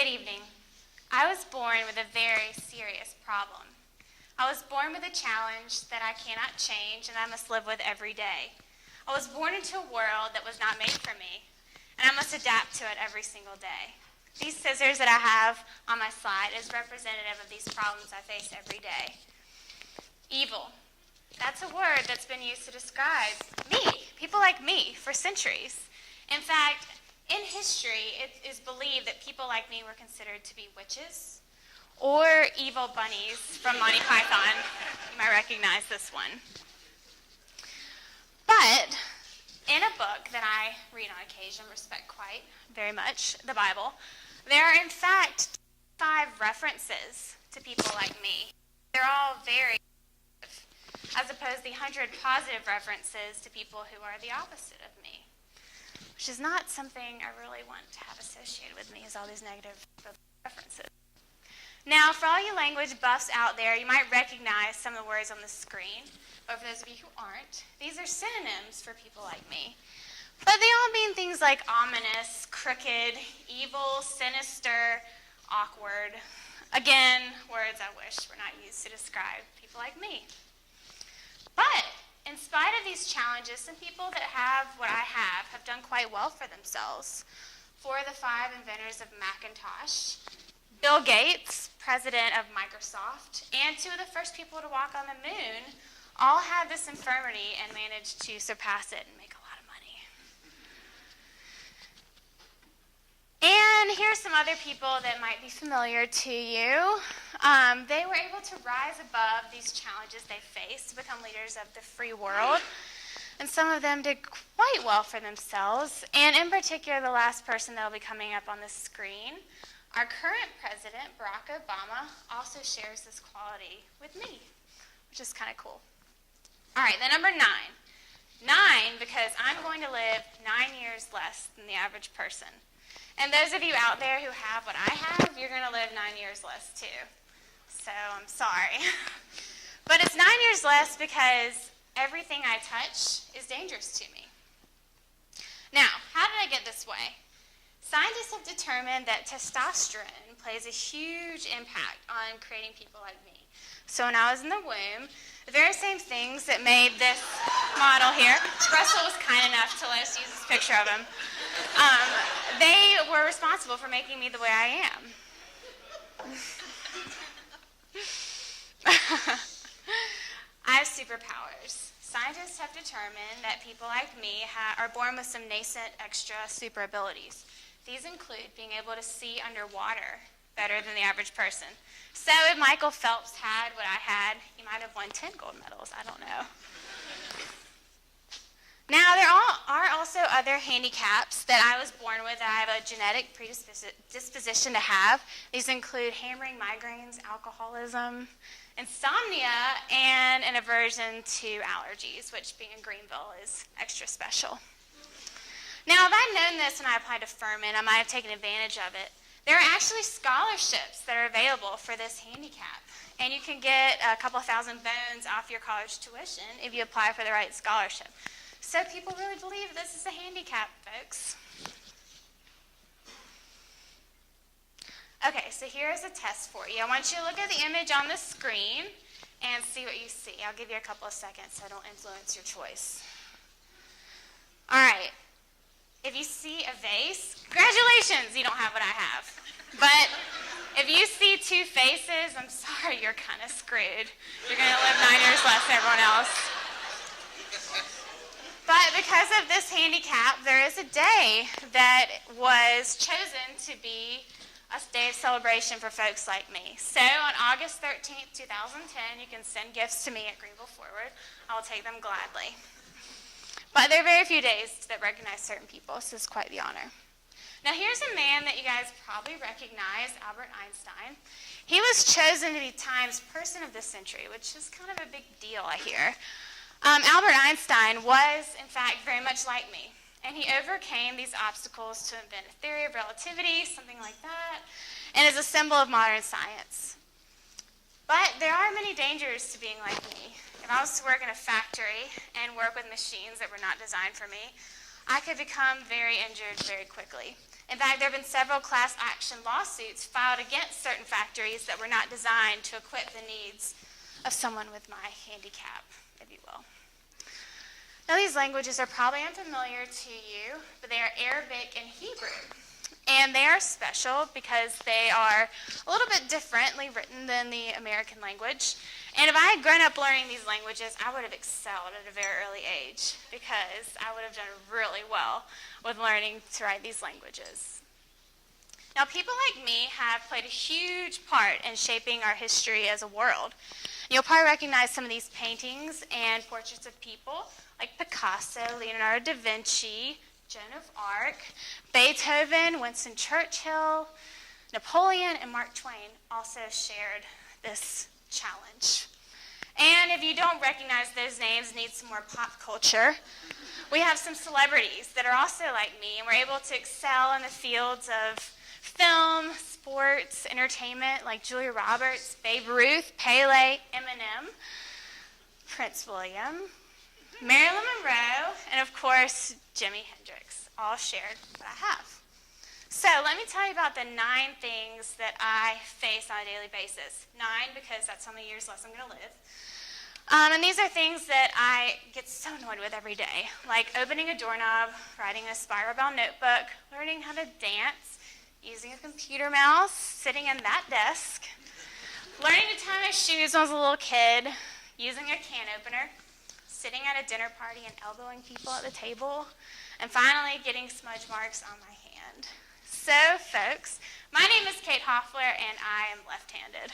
Good evening. I was born with a very serious problem. I was born with a challenge that I cannot change and I must live with every day. I was born into a world that was not made for me, and I must adapt to it every single day. These scissors that I have on my slide is representative of these problems I face every day. Evil. That's a word that's been used to describe me, people like me, for centuries. In fact, in history, it is believed that people like me were considered to be witches or evil bunnies from Monty Python. You might recognize this one. But in a book that I read on occasion, respect quite very much, the Bible, there are in fact 5 references to people like me. They're all very negative, as opposed to the 100 positive references to people who are the opposite of me, which is not something I really want to have associated with me, is all these negative references. Now, for all you language buffs out there, you might recognize some of the words on the screen, but for those of you who aren't, these are synonyms for people like me. But they all mean things like ominous, crooked, evil, sinister, awkward. Again, words I wish were not used to describe people like me. But in spite of these challenges, some people that have what I have done quite well for themselves. 4 of the 5 inventors of Macintosh, Bill Gates, president of Microsoft, and 2 of the first people to walk on the moon all had this infirmity and managed to surpass it and make a lot of money. And here's some other people that might be familiar to you. They were able to rise above these challenges they faced to become leaders of the free world. And some of them did quite well for themselves. And in particular, the last person that will be coming up on the screen, our current president, Barack Obama, also shares this quality with me, which is kind of cool. All right, then number 9. 9 because I'm going to live 9 years less than the average person. And those of you out there who have what I have, you're going to live 9 years less too. So I'm sorry. But it's 9 years less because everything I touch is dangerous to me. Now, how did I get this way? Scientists have determined that testosterone plays a huge impact on creating people like me. So when I was in the womb, the very same things that made this model here, Russell was kind enough to let us use this picture of him, they were responsible for making me the way I am. I have superpowers. Scientists have determined that people like me are born with some nascent extra super abilities. These include being able to see underwater better than the average person. So if Michael Phelps had what I had, he might have won 10 gold medals. I don't know. Now, there are also other handicaps that I was born with that I have a genetic predisposition to have. These include hammering migraines, alcoholism, insomnia, and an aversion to allergies, which being in Greenville is extra special. Now, if I'd known this when I applied to Furman, I might have taken advantage of it. There are actually scholarships that are available for this handicap, and you can get a couple thousand bones off your college tuition if you apply for the right scholarship. So people really believe this is a handicap, folks. Okay, so here's a test for you. I want you to look at the image on the screen and see what you see. I'll give you a couple of seconds so I don't influence your choice. All right. If you see a vase, congratulations, you don't have what I have. But if you see 2 faces, I'm sorry, you're kind of screwed. You're going to live 9 years less than everyone else. But because of this handicap, there is a day that was chosen to be a day of celebration for folks like me. So on August 13th, 2010, you can send gifts to me at Greenville Forward. I will take them gladly. But there are very few days that recognize certain people, so it's quite the honor. Now here's a man that you guys probably recognize, Albert Einstein. He was chosen to be Time's Person of the Century, which is kind of a big deal, I hear. Albert Einstein was, in fact, very much like me, and he overcame these obstacles to invent a theory of relativity, something like that, and is a symbol of modern science. But there are many dangers to being like me. If I was to work in a factory and work with machines that were not designed for me, I could become very injured very quickly. In fact, there have been several class action lawsuits filed against certain factories that were not designed to equip the needs of someone with my handicap, if you will. Now, these languages are probably unfamiliar to you, but they are Arabic and Hebrew. And they are special because they are a little bit differently written than the American language. And if I had grown up learning these languages, I would have excelled at a very early age because I would have done really well with learning to write these languages. Now, people like me have played a huge part in shaping our history as a world. You'll probably recognize some of these paintings and portraits of people like Picasso, Leonardo da Vinci, Joan of Arc, Beethoven, Winston Churchill, Napoleon, and Mark Twain also shared this challenge. And if you don't recognize those names, need some more pop culture, we have some celebrities that are also like me, and we're able to excel in the fields of film, sports, entertainment, like Julia Roberts, Babe Ruth, Pele, Eminem, Prince William, Marilyn Monroe, and of course, Jimi Hendrix, all shared what I have. So let me tell you about the 9 things that I face on a daily basis. 9 because that's how many years less I'm going to live. And these are things that I get so annoyed with every day, like opening a doorknob, writing a spiral bound notebook, learning how to dance, using a computer mouse, sitting in that desk, learning to tie my shoes when I was a little kid, using a can opener, sitting at a dinner party and elbowing people at the table, and finally getting smudge marks on my hand. So, folks, my name is Kate Hofler, and I am left-handed.